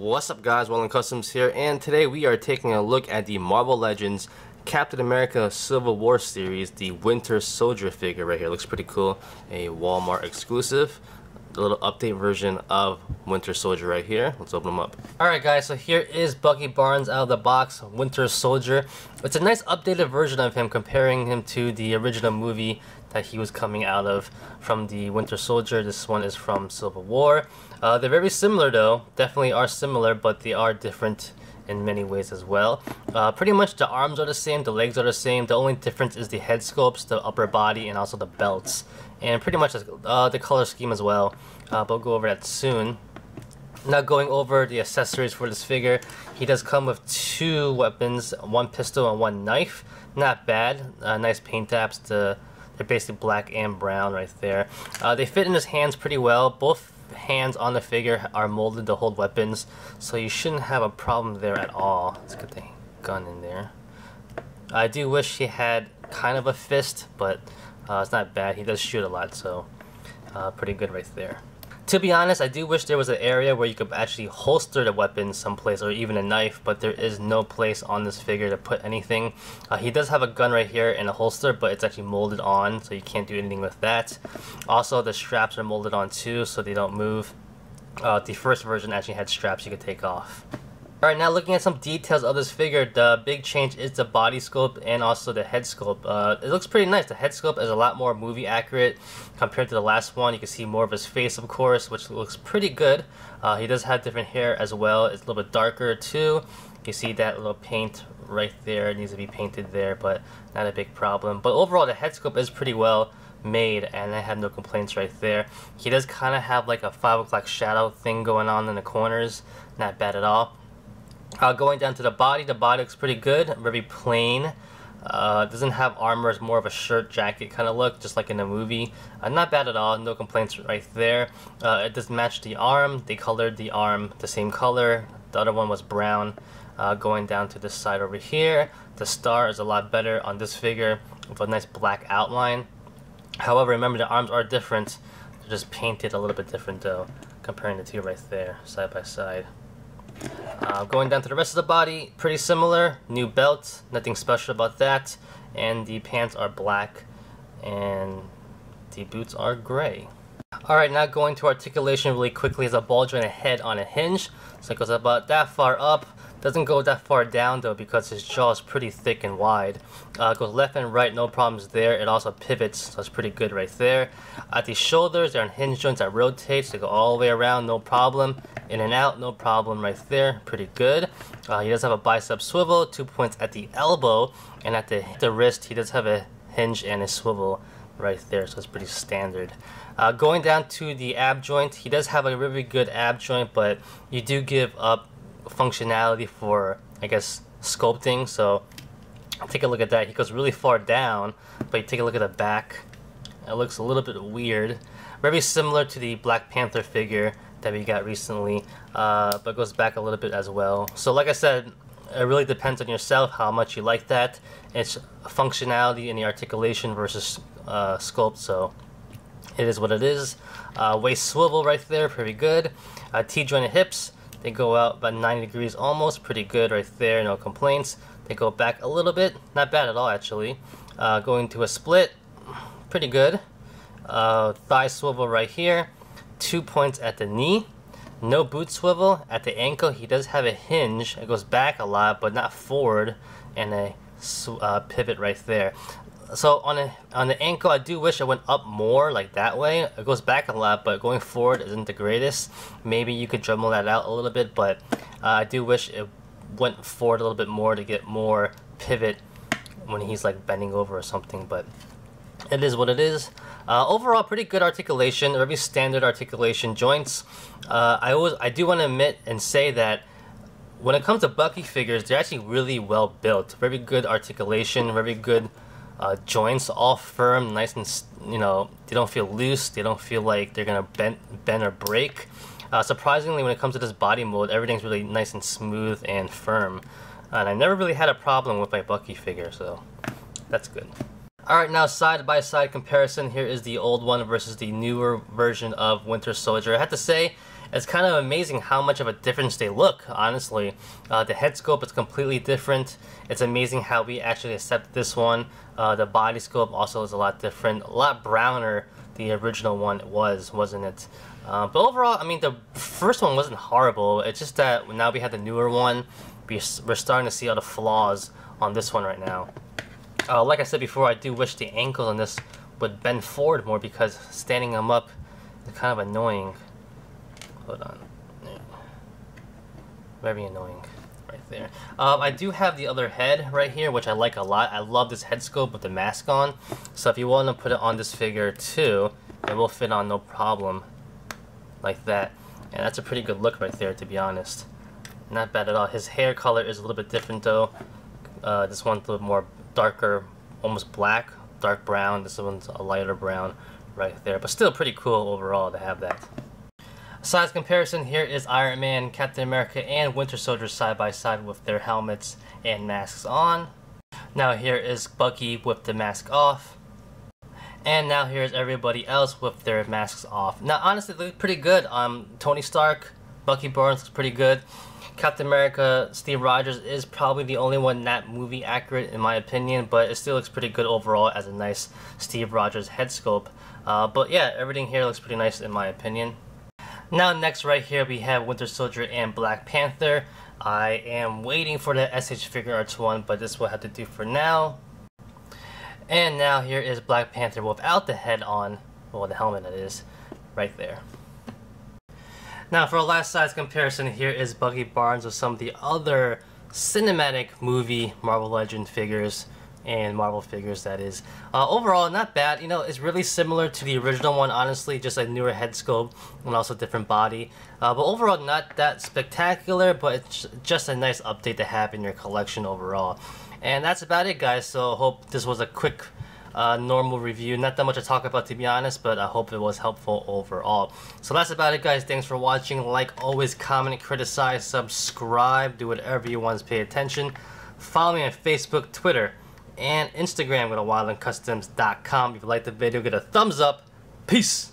What's up guys, Wellen Customs here, and today we are taking a look at the Marvel Legends Captain America Civil War series, the Winter Soldier figure right here. Looks pretty cool. A Walmart exclusive. A little update version of Winter Soldier right here. Let's open them up. Alright guys, so here is Bucky Barnes out of the box, Winter Soldier. It's a nice updated version of him, comparing him to the original movie that he was coming out of from the Winter Soldier. This one is from Civil War. They're very similar though, definitely are similar, but they are different in many ways as well. Pretty much the arms are the same, the legs are the same. The only difference is the head sculpts, the upper body, and also the belts. And pretty much the color scheme as well. But we'll go over that soon. Now going over the accessories for this figure, he does come with two weapons, one pistol and one knife. Not bad. Nice paint apps. They're basically black and brown right there. They fit in his hands pretty well. Both hands on the figure are molded to hold weapons, so you shouldn't have a problem there at all. Let's get the gun in there. I do wish he had kind of a fist, but it's not bad. He does shoot a lot, so pretty good right there. To be honest, I do wish there was an area where you could actually holster the weapon someplace, or even a knife, but there is no place on this figure to put anything. He does have a gun right here and a holster, but it's actually molded on, so you can't do anything with that. Also, the straps are molded on too, so they don't move. The first version actually had straps you could take off. Alright, now looking at some details of this figure, the big change is the body sculpt and also the head sculpt. It looks pretty nice. The head sculpt is a lot more movie accurate compared to the last one. You can see more of his face, of course, which looks pretty good. He does have different hair as well. It's a little bit darker too. You see that little paint right there. It needs to be painted there, but not a big problem. But overall, the head sculpt is pretty well made, and I have no complaints right there. He does kind of have like a 5 o'clock shadow thing going on in the corners. Not bad at all. Going down to the body looks pretty good, very plain. Doesn't have armor, it's more of a shirt jacket kind of look, just like in the movie. Not bad at all, no complaints right there. It does match the arm. They colored the arm the same color. The other one was brown. Going down to this side over here, the star is a lot better on this figure with a nice black outline. However, remember the arms are different. They're just painted a little bit different though, comparing the two right there, side by side. Going down to the rest of the body, pretty similar. New belt, nothing special about that. And the pants are black and the boots are gray. Alright, now going to articulation really quickly. Is a ball jointed head on a hinge, so it goes about that far up. Doesn't go that far down though, because his jaw is pretty thick and wide. Goes left and right, no problems there. It also pivots, so it's pretty good right there. At the shoulders, there are hinge joints that rotate, so they go all the way around, no problem. In and out, no problem right there, pretty good. He does have a bicep swivel, 2 points at the elbow, and at the wrist, he does have a hinge and a swivel right there, so it's pretty standard. Going down to the ab joint, he does have a really good ab joint, but you do give up functionality for, I guess, sculpting. So take a look at that. He goes really far down, but you take a look at the back, it looks a little bit weird. Very similar to the Black Panther figure that we got recently, but goes back a little bit as well. So like I said, it really depends on yourself how much you like that. It's functionality in the articulation versus sculpt, so it is what it is. Waist swivel right there, pretty good. T-jointed hips, they go out about 90 degrees almost, pretty good right there, no complaints. They go back a little bit, not bad at all actually. Going to a split, pretty good. Thigh swivel right here, 2 points at the knee. No boot swivel at the ankle. He does have a hinge, it goes back a lot but not forward, and a pivot right there. So on the ankle, I do wish it went up more, like that way. It goes back a lot, but going forward isn't the greatest. Maybe you could dremel that out a little bit, but I do wish it went forward a little bit more to get more pivot when he's like bending over or something, but it is what it is. Overall, pretty good articulation, very standard articulation joints. I do want to admit and say that when it comes to Bucky figures, they're actually really well built. Very good articulation, very good joints, all firm, nice, and they don't feel loose. They don't feel like they're gonna bend or break. Surprisingly, when it comes to this body mold, everything's really nice and smooth and firm. And I never really had a problem with my Bucky figure, so that's good. Alright, now side by side comparison. Here is the old one versus the newer version of Winter Soldier. I have to say, it's kind of amazing how much of a difference they look, honestly. The head sculpt is completely different. It's amazing how we actually accept this one. The body sculpt also is a lot different, a lot browner the original one wasn't it? But overall, I mean, the first one wasn't horrible. It's just that now we have the newer one. We're starting to see all the flaws on this one right now. Like I said before, I do wish the ankles on this would bend forward more, because standing them up is kind of annoying. Hold on. Very annoying right there. I do have the other head right here, which I like a lot. I love this head sculpt with the mask on. So if you want to put it on this figure too, it will fit on no problem. Like that. And that's a pretty good look right there, to be honest. Not bad at all. His hair color is a little bit different though. This one's a little more darker, almost black, dark brown. This one's a lighter brown right there. But still pretty cool overall to have that. Size comparison, here is Iron Man, Captain America, and Winter Soldier side by side with their helmets and masks on. Now here is Bucky with the mask off. And now here's everybody else with their masks off. Now honestly, they look pretty good. Tony Stark, Bucky Barnes looks pretty good. Captain America, Steve Rogers is probably the only one not movie accurate in my opinion, but it still looks pretty good overall as a nice Steve Rogers head sculpt. But yeah, everything here looks pretty nice in my opinion. Now next right here we have Winter Soldier and Black Panther. I am waiting for the SH Figure Arts one, but this will have to do for now. And now here is Black Panther without the head on, well, the helmet that is, right there. Now for a last size comparison, here is Bucky Barnes with some of the other cinematic movie Marvel Legends figures and Marvel figures, that is. Overall, not bad. You know, it's really similar to the original one, honestly, just a newer head sculpt and also different body. But overall, not that spectacular, but it's just a nice update to have in your collection overall. And that's about it, guys. So I hope this was a quick, normal review. Not that much to talk about, to be honest, but I hope it was helpful overall. So that's about it, guys. Thanks for watching. Like always, comment, criticize, subscribe, do whatever you want to pay attention. Follow me on Facebook, Twitter, and Instagram. Go to wildlandcustoms.com. If you liked the video, get a thumbs up. Peace!